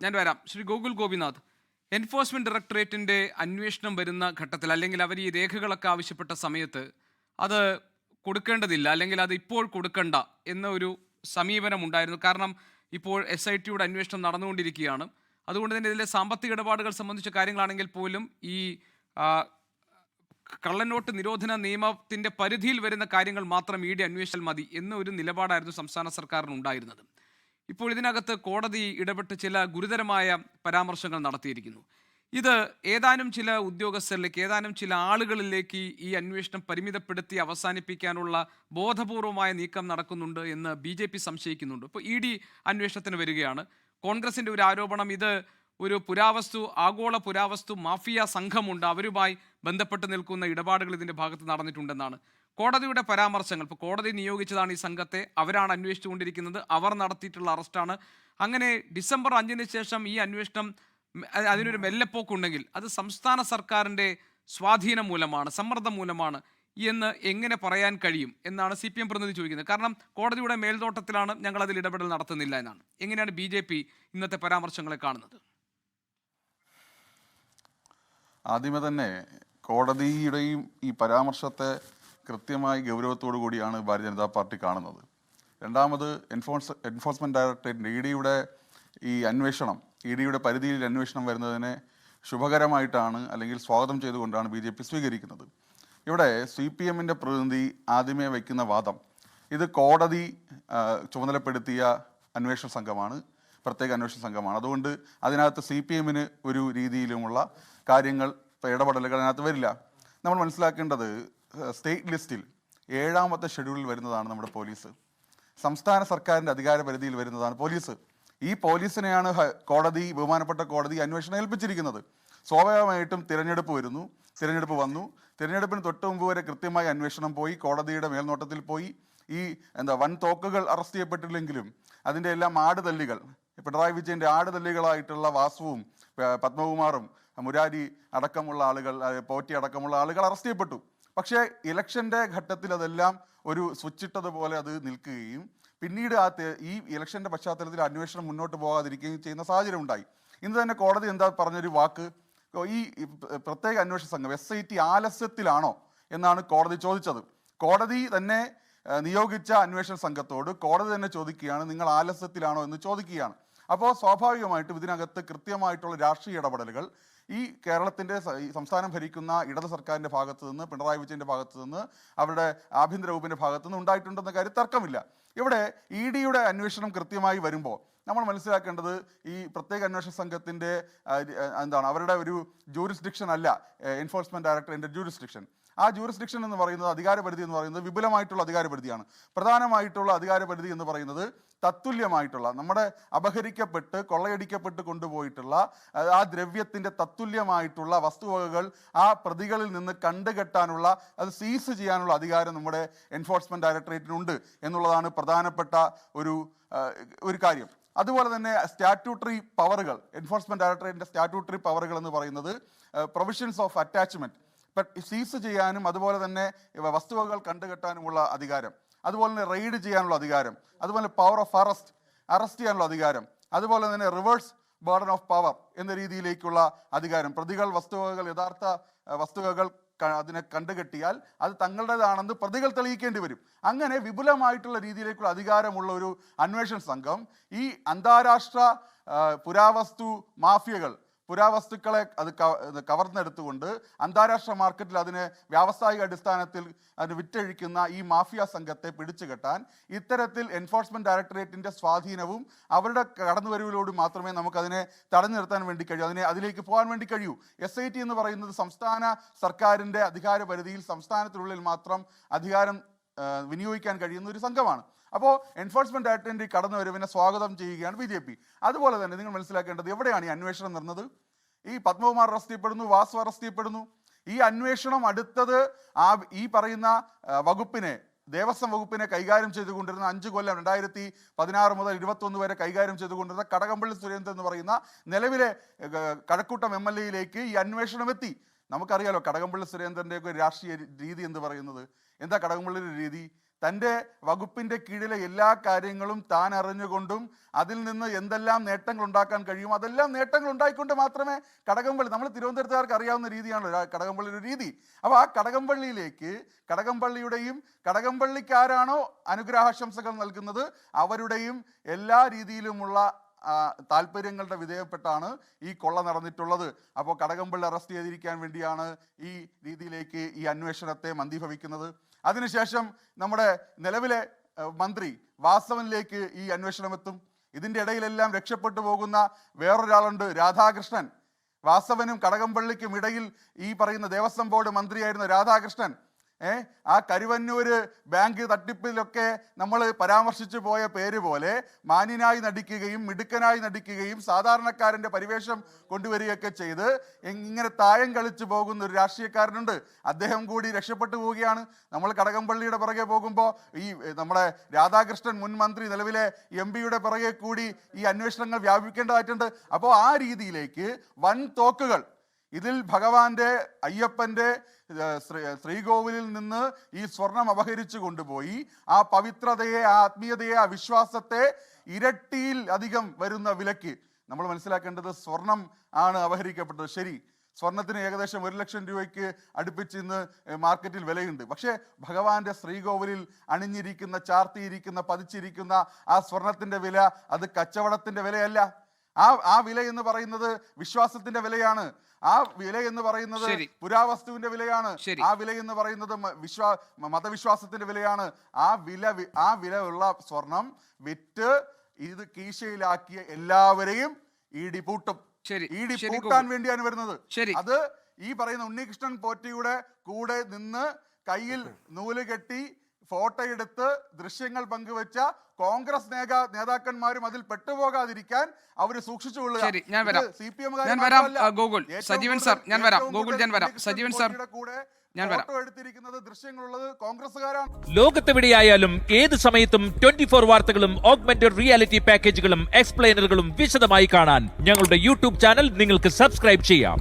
ഞാൻ വരാം. ശ്രീ ഗോകുൽ ഗോപിനാഥ്, എൻഫോഴ്സ്മെന്റ് ഡയറക്ടറേറ്റിന്റെ അന്വേഷണം വരുന്ന ഘട്ടത്തിൽ അല്ലെങ്കിൽ അവർ ഈ രേഖകളൊക്കെ ആവശ്യപ്പെട്ട സമയത്ത് അത് കൊടുക്കേണ്ടതില്ല അല്ലെങ്കിൽ അത് ഇപ്പോൾ കൊടുക്കണ്ട എന്ന ഒരു സമീപനം ഉണ്ടായിരുന്നു. കാരണം ഇപ്പോൾ SITയുടെ അന്വേഷണം നടന്നുകൊണ്ടിരിക്കുകയാണ്. അതുകൊണ്ട് തന്നെ ഇതിലെ സാമ്പത്തിക ഇടപാടുകൾ സംബന്ധിച്ച കാര്യങ്ങളാണെങ്കിൽ പോലും ഈ ആ, കള്ളനോട്ട് നിരോധന നിയമത്തിന്റെ പരിധിയിൽ വരുന്ന കാര്യങ്ങൾ മാത്രം ED അന്വേഷിച്ചാൽ മതി എന്ന ഒരു നിലപാടായിരുന്നു സംസ്ഥാന സർക്കാരിന് ഉണ്ടായിരുന്നത്. ഇപ്പോൾ ഇതിനകത്ത് കോടതി ഇടപെട്ട് ചില ഗുരുതരമായ പരാമർശങ്ങൾ നടത്തിയിരിക്കുന്നു. ഇത് ഏതാനും ചില ഉദ്യോഗസ്ഥരിലേക്ക്, ഏതാനും ചില ആളുകളിലേക്ക് ഈ അന്വേഷണം പരിമിതപ്പെടുത്തി അവസാനിപ്പിക്കാനുള്ള ബോധപൂർവമായ നീക്കം നടക്കുന്നുണ്ട് എന്ന് BJP സംശയിക്കുന്നുണ്ട്. ഇപ്പോൾ ED അന്വേഷണത്തിന് വരികയാണ്. കോൺഗ്രസിന്റെ ഒരു ആരോപണം, ഇത് ഒരു ആഗോള പുരാവസ്തു മാഫിയ സംഘമുണ്ട്, അവരുമായി ബന്ധപ്പെട്ട് നിൽക്കുന്ന ഇടപാടുകൾ ഇതിന്റെ ഭാഗത്ത് നടന്നിട്ടുണ്ടെന്നാണ്. കോടതിയുടെ പരാമർശങ്ങൾ, ഇപ്പോൾ കോടതി നിയോഗിച്ചതാണ് ഈ സംഘത്തെ, അവരാണ് അന്വേഷിച്ചുകൊണ്ടിരിക്കുന്നത്, അവർ നടത്തിയിട്ടുള്ള അറസ്റ്റാണ്. അങ്ങനെ ഡിസംബർ 5-ന് ശേഷം ഈ അന്വേഷണം അതിനൊരു മെല്ലെപ്പോക്കുണ്ടെങ്കിൽ അത് സംസ്ഥാന സർക്കാരിൻ്റെ സ്വാധീനം മൂലമാണ്, സമ്മർദ്ദം മൂലമാണ് എന്ന് എങ്ങനെ പറയാൻ കഴിയും എന്നാണ് CPM പ്രതിനിധി ചോദിക്കുന്നത്. കാരണം കോടതിയുടെ മേൽനോട്ടത്തിലാണ് ഞങ്ങൾ അതിൽ ഇടപെടൽ നടത്തുന്നില്ല എന്നാണ്. എങ്ങനെയാണ് BJP ഇന്നത്തെ പരാമർശങ്ങളെ കാണുന്നത്? ആദ്യമേ തന്നെ കോടതിയുടെയും ഈ പരാമർശത്തെ കൃത്യമായി ഗൗരവത്തോടു കൂടിയാണ് ഭാരതീയ ജനതാ പാർട്ടി കാണുന്നത്. രണ്ടാമത് എൻഫോഴ്സ്മെന്റ് ഡയറക്ടറേറ്റ് EDയുടെ ഈ അന്വേഷണം, EDയുടെ പരിധിയിൽ അന്വേഷണം വരുന്നതിനെ ശുഭകരമായിട്ടാണ് അല്ലെങ്കിൽ സ്വാഗതം ചെയ്തുകൊണ്ടാണ് BJP സ്വീകരിക്കുന്നത്. ഇവിടെ CPMന്റെ പ്രതിനിധി ആദ്യമേ വയ്ക്കുന്ന വാദം, ഇത് കോടതി ചുമതലപ്പെടുത്തിയ അന്വേഷണ സംഘമാണ്, പ്രത്യേക അന്വേഷണ സംഘമാണ്, അതുകൊണ്ട് അതിനകത്ത് CPMന് ഒരു രീതിയിലുമുള്ള കാര്യങ്ങൾ, ഇടപെടലുകൾ അതിനകത്ത് വരില്ല. നമ്മൾ മനസ്സിലാക്കേണ്ടത്, സ്റ്റേറ്റ് ലിസ്റ്റിൽ 7ാമത്തെ ഷെഡ്യൂളിൽ വരുന്നതാണ് നമ്മുടെ പോലീസ്. സംസ്ഥാന സർക്കാരിൻ്റെ അധികാര പരിധിയിൽ വരുന്നതാണ് പോലീസ്. ഈ പോലീസിനെയാണ് ബഹുമാനപ്പെട്ട കോടതി അന്വേഷണം ഏൽപ്പിച്ചിരിക്കുന്നത്. സ്വാഭാവികമായിട്ടും തിരഞ്ഞെടുപ്പ് വന്നു. തിരഞ്ഞെടുപ്പിന് തൊട്ട് മുമ്പ് വരെ കൃത്യമായി അന്വേഷണം പോയി, കോടതിയുടെ മേൽനോട്ടത്തിൽ പോയി. ഈ വൻ തോക്കുകൾ അറസ്റ്റ് ചെയ്യപ്പെട്ടില്ലെങ്കിലും അതിൻ്റെ എല്ലാം ആടുതല്ലികൾ, പിണറായി വിജയൻ്റെ ആടുതല്ലികളായിട്ടുള്ള വാസുവും പത്മകുമാറും മുരാരി അടക്കമുള്ള ആളുകൾ, പോറ്റി അടക്കമുള്ള ആളുകൾ അറസ്റ്റ് ചെയ്യപ്പെട്ടു. പക്ഷേ ഇലക്ഷൻ്റെ ഘട്ടത്തിൽ അതെല്ലാം ഒരു സ്വിച്ചിട്ടതുപോലെ അത് നിൽക്കുകയും പിന്നീട് ഈ ഇലക്ഷൻ്റെ പശ്ചാത്തലത്തിൽ അന്വേഷണം മുന്നോട്ട് പോകാതിരിക്കുകയും ചെയ്യുന്ന സാഹചര്യം ഉണ്ടായി. ഇന്ന് തന്നെ കോടതി എന്താ പറഞ്ഞൊരു വാക്ക്, ഈ പ്രത്യേക അന്വേഷണ സംഘം SIT ആലസ്യത്തിലാണോ എന്നാണ് കോടതി ചോദിച്ചത്. കോടതി തന്നെ നിയോഗിച്ച അന്വേഷണ സംഘത്തോട് കോടതി തന്നെ ചോദിക്കുകയാണ്, നിങ്ങൾ ആലസ്യത്തിലാണോ എന്ന് ചോദിക്കുകയാണ്. അപ്പോൾ സ്വാഭാവികമായിട്ടും ഇതിനകത്ത് കൃത്യമായിട്ടുള്ള രാഷ്ട്രീയ ഇടപെടലുകൾ ഈ കേരളത്തിൻ്റെ സംസ്ഥാനം ഭരിക്കുന്ന ഇടത് സർക്കാരിൻ്റെ ഭാഗത്തു നിന്ന്, പിണറായി വിജയൻ്റെ ഭാഗത്തു നിന്ന്, അവരുടെ ആഭ്യന്തര വകുപ്പിൻ്റെ ഭാഗത്തു നിന്ന് ഉണ്ടായിട്ടുണ്ടെന്ന കാര്യം തർക്കമില്ല. ഇവിടെ EDയുടെ അന്വേഷണം കൃത്യമായി വരുമ്പോൾ നമ്മൾ മനസ്സിലാക്കേണ്ടത്, ഈ പ്രത്യേക അന്വേഷണ സംഘത്തിൻ്റെ അവരുടെ ഒരു ജൂറിസ്ഡിക്ഷൻ അല്ല എൻഫോഴ്സ്മെന്റ് ഡയറക്ടറേറ്റിന്റെ ജൂറിസ്ഡിക്ഷൻ. ആ ജൂറിസ്ഡിക്ഷൻ എന്ന് പറയുന്നത്, അധികാരപരിധി എന്ന് പറയുന്നത് വിപുലമായിട്ടുള്ള അധികാരപരിധിയാണ്. പ്രധാനമായിട്ടുള്ള അധികാരപരിധി എന്ന് പറയുന്നത് തത്തുല്യമായിട്ടുള്ള, നമ്മുടെ അപഹരിക്കപ്പെട്ട് കൊള്ളയടിക്കപ്പെട്ട് കൊണ്ടുപോയിട്ടുള്ള ആ ദ്രവ്യത്തിൻ്റെ തത്തുല്യമായിട്ടുള്ള വസ്തുവകകൾ ആ പ്രതികളിൽ നിന്ന് കണ്ടുകെട്ടാനുള്ള, അത് സീസ് ചെയ്യാനുള്ള അധികാരം നമ്മുടെ എൻഫോഴ്സ്മെന്റ് ഡയറക്ടറേറ്റിനുണ്ട് എന്നുള്ളതാണ് പ്രധാനപ്പെട്ട ഒരു കാര്യം. അതുപോലെ തന്നെ സ്റ്റാറ്റ്യൂട്ടറി പവറുകൾ, എൻഫോഴ്സ്മെന്റ് ഡയറക്ടറേറ്റിന്റെ സ്റ്റാറ്റ്യൂട്ടറി പവറുകൾ എന്ന് പറയുന്നത് പ്രൊവിഷൻസ് ഓഫ് അറ്റാച്ച്മെന്റ്, സീസ് ചെയ്യാനും അതുപോലെ തന്നെ വസ്തുവകകൾ കണ്ടുകെട്ടാനുമുള്ള അധികാരം, അതുപോലെ തന്നെ റെയ്ഡ് ചെയ്യാനുള്ള അധികാരം, അതുപോലെ പവർ ഓഫ് അറസ്റ്റ് ചെയ്യാനുള്ള അധികാരം, അതുപോലെ തന്നെ റിവേഴ്സ് ബർഡൻ ഓഫ് പവർ എന്ന രീതിയിലേക്കുള്ള അധികാരം. പ്രതികൾ യഥാർത്ഥ വസ്തുവകകൾ അതിനെ കണ്ടുകെട്ടിയാൽ അത് തങ്ങളുടേതാണെന്ന് പ്രതികൾ തെളിയിക്കേണ്ടി വരും. അങ്ങനെ വിപുലമായിട്ടുള്ള രീതിയിലേക്കുള്ള അധികാരമുള്ള ഒരു അന്വേഷണ സംഘം ഈ അന്താരാഷ്ട്ര പുരാവസ്തുക്കളെ അത് കവർന്നെടുത്തുകൊണ്ട് അന്താരാഷ്ട്ര മാർക്കറ്റിൽ അതിനെ വ്യാവസായിക അടിസ്ഥാനത്തിൽ അതിന് വിറ്റഴിക്കുന്ന ഈ മാഫിയ സംഘത്തെ പിടിച്ചുകെട്ടാൻ ഇത്തരത്തിൽ എൻഫോഴ്സ്മെന്റ് ഡയറക്ടറേറ്റിന്റെ സ്വാധീനവും അവരുടെ കടന്നുവരവിലൂടെ മാത്രമേ നമുക്കതിനെ തടഞ്ഞു നിർത്താൻ വേണ്ടി കഴിയൂ, അതിലേക്ക് പോകാൻ വേണ്ടി കഴിയൂ. SIT എന്ന് പറയുന്നത് സംസ്ഥാന സർക്കാരിൻ്റെ അധികാര പരിധിയിൽ സംസ്ഥാനത്തിനുള്ളിൽ മാത്രം അധികാരം വിനിയോഗിക്കാൻ കഴിയുന്ന ഒരു സംഘമാണ്. അപ്പോൾ എൻഫോഴ്സ്മെന്റ് ഡയറക്ടറേറ്റിന്റെ കടന്നുവരവിനെ സ്വാഗതം ചെയ്യുകയാണ് BJP. അതുപോലെ തന്നെ നിങ്ങൾ മനസ്സിലാക്കേണ്ടത്, എവിടെയാണ് ഈ അന്വേഷണം നടന്നത്? ഈ പത്മകുമാർ അറസ്റ്റ് ചെയ്യപ്പെടുന്നു, വാസു അറസ്റ്റ് ചെയ്യപ്പെടുന്നു. ഈ അന്വേഷണം അടുത്തത് ഈ പറയുന്ന ദേവസ്വം വകുപ്പിനെ കൈകാര്യം ചെയ്തുകൊണ്ടിരുന്ന 5 കൊല്ലം 2016 മുതൽ 2021 വരെ കൈകാര്യം ചെയ്തുകൊണ്ടിരുന്ന കടകംപള്ളി സുരേന്ദ്രൻ എന്ന് പറയുന്ന നിലവിലെ കഴക്കൂട്ടം MLA ഈ അന്വേഷണം എത്തി. നമുക്കറിയാലോ കടകംപള്ളി സുരേന്ദ്രൻ്റെ ഒക്കെ രാഷ്ട്രീയ രീതി എന്ന് പറയുന്നത്. എന്താ കടകംപള്ളിയുടെ രീതി? തൻ്റെ വകുപ്പിൻ്റെ കീഴിലെ എല്ലാ കാര്യങ്ങളും താൻ അറിഞ്ഞുകൊണ്ടും അതിൽ നിന്ന് എന്തെല്ലാം നേട്ടങ്ങൾ ഉണ്ടാക്കാൻ കഴിയും അതെല്ലാം നേട്ടങ്ങൾ ഉണ്ടായിക്കൊണ്ട് മാത്രമേ കടകംപള്ളി, നമ്മൾ തിരുവനന്തപുരത്തുകാർക്ക് അറിയാവുന്ന രീതിയാണല്ലോ കടകംപള്ളി ഒരു രീതി. അപ്പോൾ ആ കടകംപള്ളിയിലേക്ക് കടകംപള്ളിയുടെയും കടകംപള്ളിക്കാരാണോ അനുഗ്രഹാശംസകൾ നൽകുന്നത് അവരുടെയും എല്ലാ രീതിയിലുമുള്ള താല്പര്യങ്ങളുടെ വിധേയപ്പെട്ടാണ് ഈ കൊള്ള നടന്നിട്ടുള്ളത്. അപ്പോൾ കടകംപള്ളി അറസ്റ്റ് ചെയ്തിരിക്കാൻ വേണ്ടിയാണ് ഈ രീതിയിലേക്ക് ഈ അന്വേഷണത്തെ മന്ദീഭവിക്കുന്നത്. അതിനുശേഷം നമ്മുടെ നിലവിലെ മന്ത്രി വാസവനിലേക്ക് ഈ അന്വേഷണം എത്തും. ഇതിൻ്റെ ഇടയിലെല്ലാം രക്ഷപ്പെട്ടു പോകുന്ന വേറൊരാളുണ്ട്, രാധാകൃഷ്ണൻ. വാസവനും കടകംപള്ളിക്കും ഇടയിൽ ഈ പറയുന്ന ദേവസ്വം ബോർഡ് മന്ത്രിയായിരുന്ന രാധാകൃഷ്ണൻ ആ കരുവന്നൂര് ബാങ്ക് തട്ടിപ്പിലൊക്കെ നമ്മൾ പരാമർശിച്ചു പോയ പേര് പോലെ മാന്യനായി നടിക്കുകയും മിടുക്കനായി നടിക്കുകയും സാധാരണക്കാരൻ്റെ പരിവേഷം കൊണ്ടുവരികയൊക്കെ ചെയ്ത് ഇങ്ങനെ തായം കളിച്ചു പോകുന്ന ഒരു രാഷ്ട്രീയക്കാരനുണ്ട്. അദ്ദേഹം കൂടി രക്ഷപ്പെട്ടു പോവുകയാണ്. നമ്മൾ കടകംപള്ളിയുടെ പിറകെ പോകുമ്പോൾ ഈ നമ്മുടെ രാധാകൃഷ്ണൻ മുൻ മന്ത്രി നിലവിലെ MP-യുടെ പിറകെ കൂടി ഈ അന്വേഷണങ്ങൾ വ്യാപിക്കേണ്ടതായിട്ടുണ്ട്. അപ്പോൾ ആ രീതിയിലേക്ക് വൻ തോക്കുകൾ ഇതിൽ ഭഗവാന്റെ അയ്യപ്പൻ്റെ ശ്രീകോവിലിൽ നിന്ന് ഈ സ്വർണം അപഹരിച്ചു കൊണ്ടുപോയി ആ പവിത്രതയെ, ആ ആത്മീയതയെ, ആ വിശ്വാസത്തെ ഇരട്ടിയിൽ അധികം വരുന്ന വിലക്ക് നമ്മൾ മനസ്സിലാക്കേണ്ടത് സ്വർണം ആണ് അപഹരിക്കപ്പെട്ടത്. ശരി, സ്വർണത്തിന് ഏകദേശം 1 ലക്ഷം രൂപയ്ക്ക് അടുപ്പിച്ച് ഇന്ന് മാർക്കറ്റിൽ വിലയുണ്ട്. പക്ഷേ ഭഗവാന്റെ ശ്രീകോവിലിൽ അണിഞ്ഞിരിക്കുന്ന, ചാർത്തിയിരിക്കുന്ന, പതിച്ചിരിക്കുന്ന ആ സ്വർണത്തിൻ്റെ വില അത് കച്ചവടത്തിൻ്റെ വിലയല്ല. ആ വില എന്ന് പറയുന്നത് വിശ്വാസത്തിന്റെ വിലയാണ്. ആ വില എന്ന് പറയുന്നത് പുരാവസ്തുവിന്റെ വിലയാണ്. ആ വില എന്ന് പറയുന്നത് മതവിശ്വാസത്തിന്റെ വിലയാണ്. ആ വില ഉള്ള സ്വർണം വിറ്റ് ഇത് കീശയിലാക്കിയ എല്ലാവരെയും ഇടി പൂട്ടും. ഇടി പൂട്ടാൻ വേണ്ടിയാണ് വരുന്നത്. അത് ഈ പറയുന്ന ഉണ്ണികൃഷ്ണൻ പോറ്റിയുടെ കൂടെ നിന്ന് കയ്യിൽ നൂല് കെട്ടി ഫോട്ടോ എടുത്ത് ദൃശ്യങ്ങൾ പങ്കുവെച്ച കോൺഗ്രസ് നേതാക്കന്മാരും അതിൽ പെട്ടുപോകാതിരിക്കാൻ അവർ സൂക്ഷിച്ചുകൊള്ളുക. ദൃശ്യങ്ങളുള്ളത് കോൺഗ്രസ്സുകാരാണ്. ലോകത്തെവിടെയായാലും ഏത് സമയത്തും 24 വാർത്തകളും ഓഗ്മെന്റഡ് റിയാലിറ്റി പാക്കേജുകളും എക്സ്പ്ലെയിനറുകളും വിശദമായി കാണാൻ ഞങ്ങളുടെ YouTube ചാനൽ നിങ്ങൾക്ക് സബ്സ്ക്രൈബ് ചെയ്യാം.